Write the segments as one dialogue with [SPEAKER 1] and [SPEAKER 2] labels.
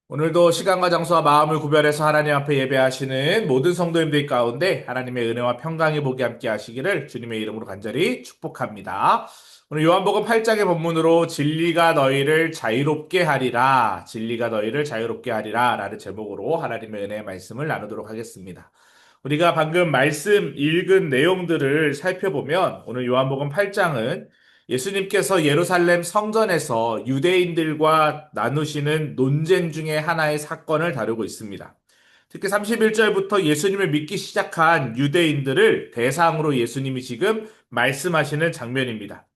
[SPEAKER 1] 오늘도 시간과 장소와 마음을 구별해서 하나님 앞에 예배하시는 모든 성도님들 가운데 하나님의 은혜와 평강이 보게 함께 하시기를 주님의 이름으로 간절히 축복합니다. 오늘 요한복음 8장의 본문으로 진리가 너희를 자유롭게 하리라, 진리가 너희를 자유롭게 하리라 라는 제목으로 하나님의 은혜의 말씀을 나누도록 하겠습니다. 우리가 방금 말씀 읽은 내용들을 살펴보면 오늘 요한복음 8장은 예수님께서 예루살렘 성전에서 유대인들과 나누시는 논쟁 중에 하나의 사건을 다루고 있습니다. 특히 31절부터 예수님을 믿기 시작한 유대인들을 대상으로 예수님이 지금 말씀하시는 장면입니다.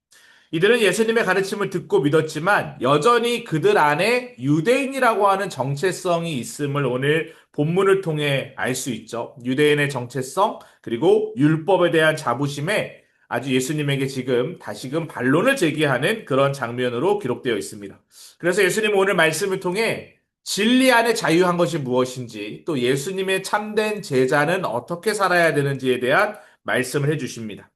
[SPEAKER 1] 이들은 예수님의 가르침을 듣고 믿었지만 여전히 그들 안에 유대인이라고 하는 정체성이 있음을 오늘 본문을 통해 알 수 있죠. 유대인의 정체성, 그리고 율법에 대한 자부심에 아주 예수님에게 지금 다시금 반론을 제기하는 그런 장면으로 기록되어 있습니다. 그래서 예수님은 오늘 말씀을 통해 진리 안에 자유한 것이 무엇인지, 또 예수님의 참된 제자는 어떻게 살아야 되는지에 대한 말씀을 해주십니다.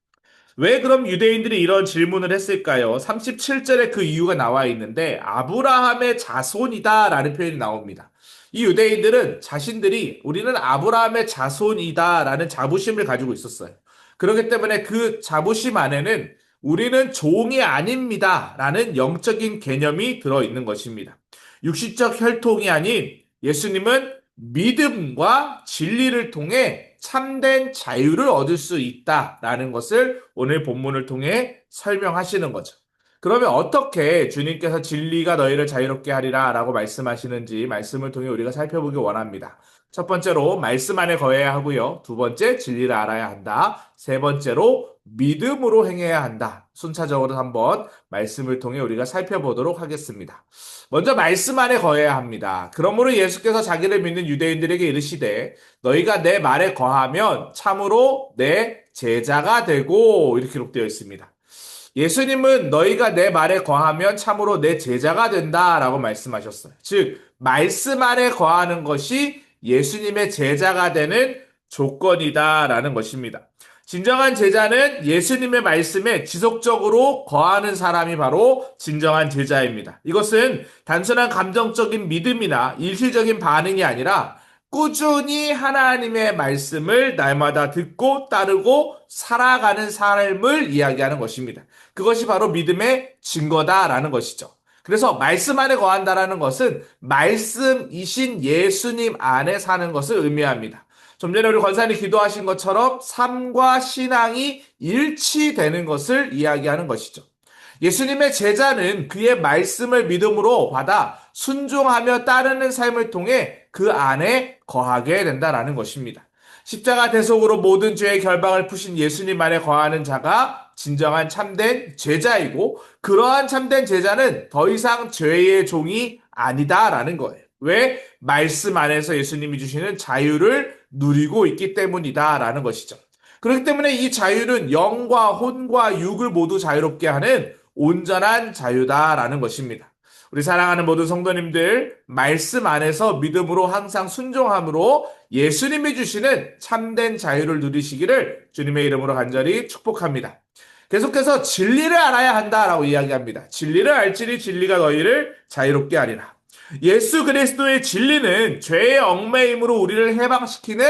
[SPEAKER 1] 왜 그럼 유대인들이 이런 질문을 했을까요? 37절에 그 이유가 나와 있는데 아브라함의 자손이다라는 표현이 나옵니다. 이 유대인들은 자신들이 우리는 아브라함의 자손이다라는 자부심을 가지고 있었어요. 그렇기 때문에 그 자부심 안에는 우리는 종이 아닙니다라는 영적인 개념이 들어있는 것입니다. 육신적 혈통이 아닌 예수님은 믿음과 진리를 통해 참된 자유를 얻을 수 있다라는 것을 오늘 본문을 통해 설명하시는 거죠. 그러면 어떻게 주님께서 진리가 너희를 자유롭게 하리라 라고 말씀하시는지 말씀을 통해 우리가 살펴보기 원합니다. 첫 번째로 말씀 안에 거해야 하고요. 두 번째 진리를 알아야 한다. 세 번째로 믿음으로 행해야 한다. 순차적으로 한번 말씀을 통해 우리가 살펴보도록 하겠습니다. 먼저 말씀 안에 거해야 합니다. 그러므로 예수께서 자기를 믿는 유대인들에게 이르시되 너희가 내 말에 거하면 참으로 내 제자가 되고 이렇게 기록되어 있습니다. 예수님은 너희가 내 말에 거하면 참으로 내 제자가 된다라고 말씀하셨어요. 즉 말씀 안에 거하는 것이 예수님의 제자가 되는 조건이다라는 것입니다. 진정한 제자는 예수님의 말씀에 지속적으로 거하는 사람이 바로 진정한 제자입니다. 이것은 단순한 감정적인 믿음이나 일시적인 반응이 아니라 꾸준히 하나님의 말씀을 날마다 듣고 따르고 살아가는 삶을 이야기하는 것입니다. 그것이 바로 믿음의 증거다라는 것이죠. 그래서 말씀 안에 거한다라는 것은 말씀이신 예수님 안에 사는 것을 의미합니다. 좀 전에 우리 권사님 기도하신 것처럼 삶과 신앙이 일치되는 것을 이야기하는 것이죠. 예수님의 제자는 그의 말씀을 믿음으로 받아 순종하며 따르는 삶을 통해 그 안에 거하게 된다라는 것입니다. 십자가 대속으로 모든 죄의 결박을 푸신 예수님 안에 거하는 자가 진정한 참된 제자이고 그러한 참된 제자는 더 이상 죄의 종이 아니다라는 거예요. 왜? 말씀 안에서 예수님이 주시는 자유를 누리고 있기 때문이다라는 것이죠. 그렇기 때문에 이 자유는 영과 혼과 육을 모두 자유롭게 하는 온전한 자유다라는 것입니다. 우리 사랑하는 모든 성도님들, 말씀 안에서 믿음으로 항상 순종함으로 예수님이 주시는 참된 자유를 누리시기를 주님의 이름으로 간절히 축복합니다. 계속해서 진리를 알아야 한다라고 이야기합니다. 진리를 알지니 진리가 너희를 자유롭게 하리라. 예수 그리스도의 진리는 죄의 얽매임으로 우리를 해방시키는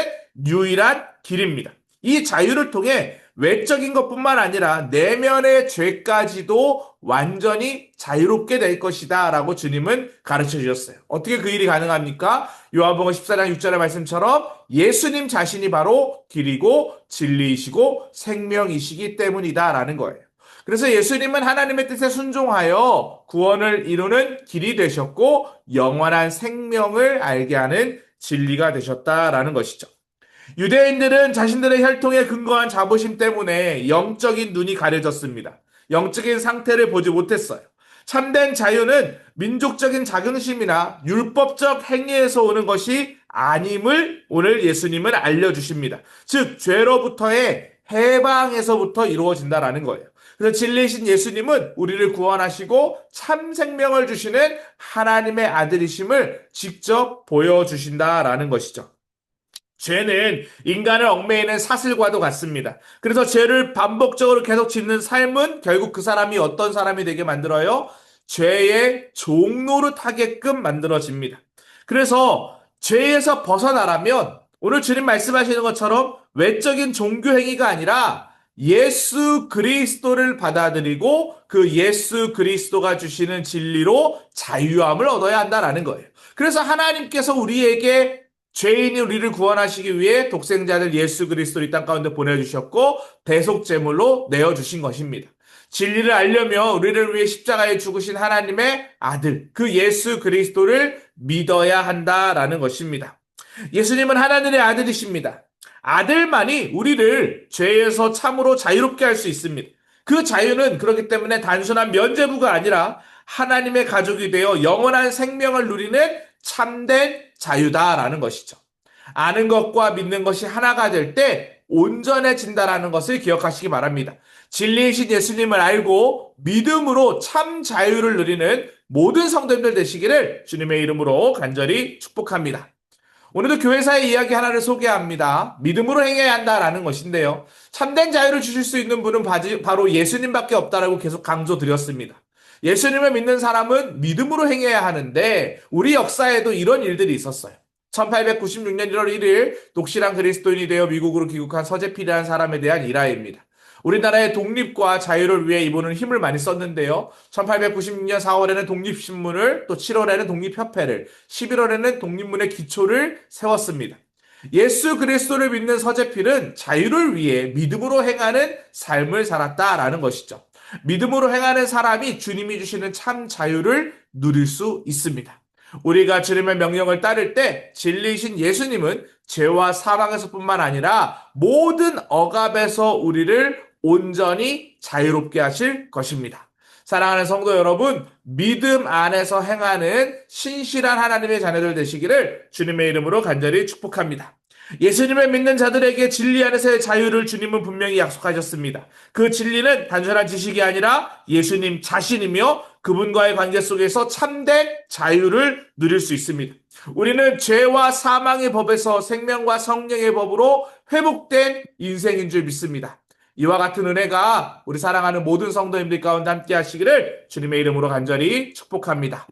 [SPEAKER 1] 유일한 길입니다. 이 자유를 통해 외적인 것뿐만 아니라 내면의 죄까지도 완전히 자유롭게 될 것이다 라고 주님은 가르쳐 주셨어요. 어떻게 그 일이 가능합니까? 요한복음 14장 6절의 말씀처럼 예수님 자신이 바로 길이고 진리이시고 생명이시기 때문이다 라는 거예요. 그래서 예수님은 하나님의 뜻에 순종하여 구원을 이루는 길이 되셨고 영원한 생명을 알게 하는 진리가 되셨다라는 것이죠. 유대인들은 자신들의 혈통에 근거한 자부심 때문에 영적인 눈이 가려졌습니다. 영적인 상태를 보지 못했어요. 참된 자유는 민족적인 자긍심이나 율법적 행위에서 오는 것이 아님을 오늘 예수님은 알려주십니다. 즉 죄로부터의 해방에서부터 이루어진다라는 거예요. 그래서 진리이신 예수님은 우리를 구원하시고 참 생명을 주시는 하나님의 아들이심을 직접 보여주신다라는 것이죠. 죄는 인간을 얽매이는 사슬과도 같습니다. 그래서 죄를 반복적으로 계속 짓는 삶은 결국 그 사람이 어떤 사람이 되게 만들어요? 죄의 종로를 타게끔 만들어집니다. 그래서 죄에서 벗어나려면 오늘 주님 말씀하시는 것처럼 외적인 종교 행위가 아니라 예수 그리스도를 받아들이고 그 예수 그리스도가 주시는 진리로 자유함을 얻어야 한다라는 거예요. 그래서 하나님께서 우리에게 죄인이 우리를 구원하시기 위해 독생자를 예수 그리스도를 이 땅 가운데 보내주셨고 대속 제물로 내어주신 것입니다. 진리를 알려면 우리를 위해 십자가에 죽으신 하나님의 아들, 그 예수 그리스도를 믿어야 한다라는 것입니다. 예수님은 하나님의 아들이십니다. 아들만이 우리를 죄에서 참으로 자유롭게 할 수 있습니다. 그 자유는 그렇기 때문에 단순한 면죄부가 아니라 하나님의 가족이 되어 영원한 생명을 누리는 참된 자유다라는 것이죠. 아는 것과 믿는 것이 하나가 될 때 온전해진다라는 것을 기억하시기 바랍니다. 진리이신 예수님을 알고 믿음으로 참 자유를 누리는 모든 성도님들 되시기를 주님의 이름으로 간절히 축복합니다. 오늘도 교회사의 이야기 하나를 소개합니다. 믿음으로 행해야 한다라는 것인데요. 참된 자유를 주실 수 있는 분은 바로 예수님밖에 없다라고 계속 강조드렸습니다. 예수님을 믿는 사람은 믿음으로 행해야 하는데 우리 역사에도 이런 일들이 있었어요. 1896년 1월 1일 독실한 그리스도인이 되어 미국으로 귀국한 서재필이라는 사람에 대한 일화입니다. 우리나라의 독립과 자유를 위해 이분은 힘을 많이 썼는데요. 1896년 4월에는 독립신문을, 또 7월에는 독립협회를, 11월에는 독립문의 기초를 세웠습니다. 예수 그리스도를 믿는 서재필은 자유를 위해 믿음으로 행하는 삶을 살았다라는 것이죠. 믿음으로 행하는 사람이 주님이 주시는 참 자유를 누릴 수 있습니다. 우리가 주님의 명령을 따를 때 진리이신 예수님은 죄와 사망에서뿐만 아니라 모든 억압에서 우리를 온전히 자유롭게 하실 것입니다. 사랑하는 성도 여러분, 믿음 안에서 행하는 신실한 하나님의 자녀들 되시기를 주님의 이름으로 간절히 축복합니다. 예수님을 믿는 자들에게 진리 안에서의 자유를 주님은 분명히 약속하셨습니다. 그 진리는 단순한 지식이 아니라 예수님 자신이며 그분과의 관계 속에서 참된 자유를 누릴 수 있습니다. 우리는 죄와 사망의 법에서 생명과 성령의 법으로 회복된 인생인 줄 믿습니다. 이와 같은 은혜가 우리 사랑하는 모든 성도님들 가운데 함께 하시기를 주님의 이름으로 간절히 축복합니다.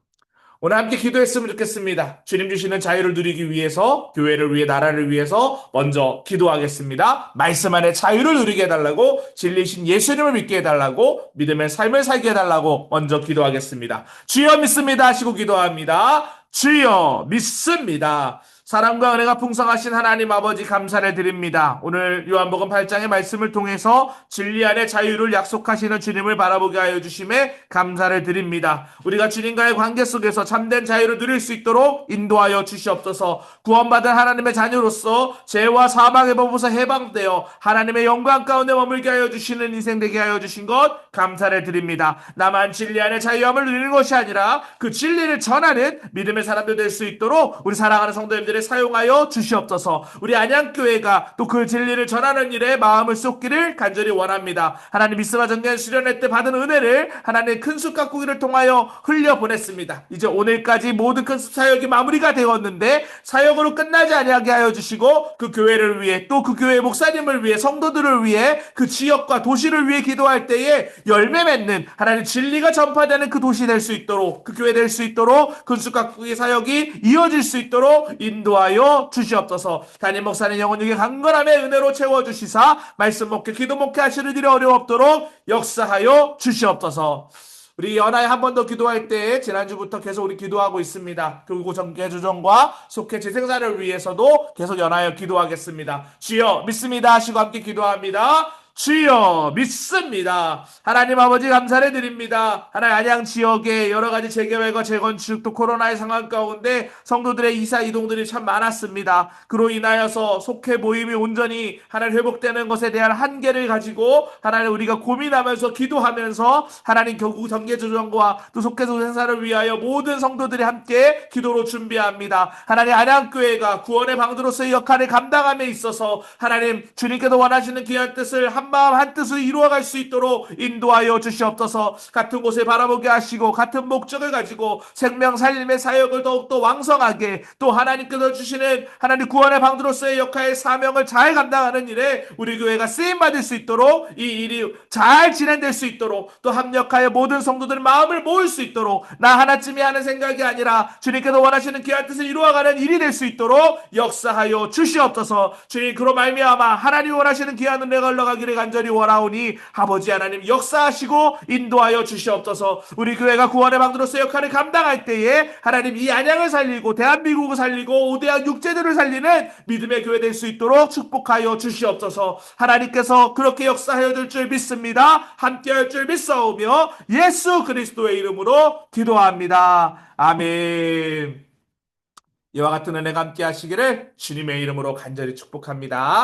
[SPEAKER 1] 오늘 함께 기도했으면 좋겠습니다. 주님 주시는 자유를 누리기 위해서, 교회를 위해, 나라를 위해서 먼저 기도하겠습니다. 말씀 안에 자유를 누리게 해달라고, 진리신 예수님을 믿게 해달라고, 믿음의 삶을 살게 해달라고 먼저 기도하겠습니다. 주여 믿습니다 하시고 기도합니다. 주여 믿습니다. 사랑과 은혜가 풍성하신 하나님 아버지 감사를 드립니다. 오늘 요한복음 8장의 말씀을 통해서 진리 안의 자유를 약속하시는 주님을 바라보게 하여 주심에 감사를 드립니다. 우리가 주님과의 관계 속에서 참된 자유를 누릴 수 있도록 인도하여 주시옵소서. 구원받은 하나님의 자녀로서 죄와 사망의 법에서 해방되어 하나님의 영광 가운데 머물게 하여 주시는 인생 되게 하여 주신 것 감사를 드립니다. 나만 진리 안의 자유함을 누리는 것이 아니라 그 진리를 전하는 믿음의 사람들 될 수 있도록 우리 사랑하는 성도님들의 사용하여 주시옵소서. 우리 안양교회가 또 그 진리를 전하는 일에 마음을 쏟기를 간절히 원합니다. 하나님 미스바 정년 수련회 때 받은 은혜를 하나님 큰숲 가꾸기를 통하여 흘려보냈습니다. 이제 오늘까지 모든 큰숲 사역이 마무리가 되었는데 사역으로 끝나지 아니하게 하여 주시고 그 교회를 위해 또 그 교회 목사님을 위해 성도들을 위해 그 지역과 도시를 위해 기도할 때에 열매 맺는 하나님 진리가 전파되는 그 도시 될 수 있도록 그 교회 될 수 있도록 큰숲 가꾸기 사역이 이어질 수 있도록 인도하여 주시옵소서. 담임 목사님 영혼에게 강건함의 은혜로 채워주시사 말씀 목회 기도 목회 하시는 일이 어려웠도록 역사하여 주시옵소서. 우리 연하에 한 번 더 기도할 때 지난주부터 계속 우리 기도하고 있습니다. 그리고 정계조정과 속회 재생산을 위해서도 계속 연하여 기도하겠습니다. 주여 믿습니다 하시고 함께 기도합니다. 주여 믿습니다. 하나님 아버지 감사를 드립니다. 하나님 안양 지역에 여러 가지 재개발과 재건축 또 코로나의 상황 가운데 성도들의 이사 이동들이 참 많았습니다. 그로 인하여서 속회 모임이 온전히 하나님 회복되는 것에 대한 한계를 가지고 하나님 우리가 고민하면서 기도하면서 하나님 결국 정계조정과 또 속회소 행사를 위하여 모든 성도들이 함께 기도로 준비합니다. 하나님 안양교회가 구원의 방도로서의 역할을 감당함에 있어서 하나님 주님께서 원하시는 귀한 뜻을 한마음 한뜻을 이루어갈 수 있도록 인도하여 주시옵소서. 같은 곳에 바라보게 하시고 같은 목적을 가지고 생명 살림의 사역을 더욱더 왕성하게, 또 하나님께서 주시는 하나님 구원의 방도로서의 역할 사명을 잘 감당하는 일에 우리 교회가 쓰임받을 수 있도록, 이 일이 잘 진행될 수 있도록, 또 합력하여 모든 성도들 마음을 모을 수 있도록, 나 하나쯤이 하는 생각이 아니라 주님께서 원하시는 귀한 뜻을 이루어가는 일이 될 수 있도록 역사하여 주시옵소서. 주님, 그로 말미암아 하나님 원하시는 귀한 은혜가 흘러가기를 간절히 원하오니 아버지 하나님 역사하시고 인도하여 주시옵소서. 우리 교회가 구원의 방도로서 역할을 감당할 때에 하나님 이 안양을 살리고 대한민국을 살리고 오대한 육제들을 살리는 믿음의 교회 될 수 있도록 축복하여 주시옵소서. 하나님께서 그렇게 역사하여 줄 줄 믿습니다. 함께할 줄 믿사오며 예수 그리스도의 이름으로 기도합니다. 아멘. 이와 같은 은혜가 함께 하시기를 주님의 이름으로 간절히 축복합니다.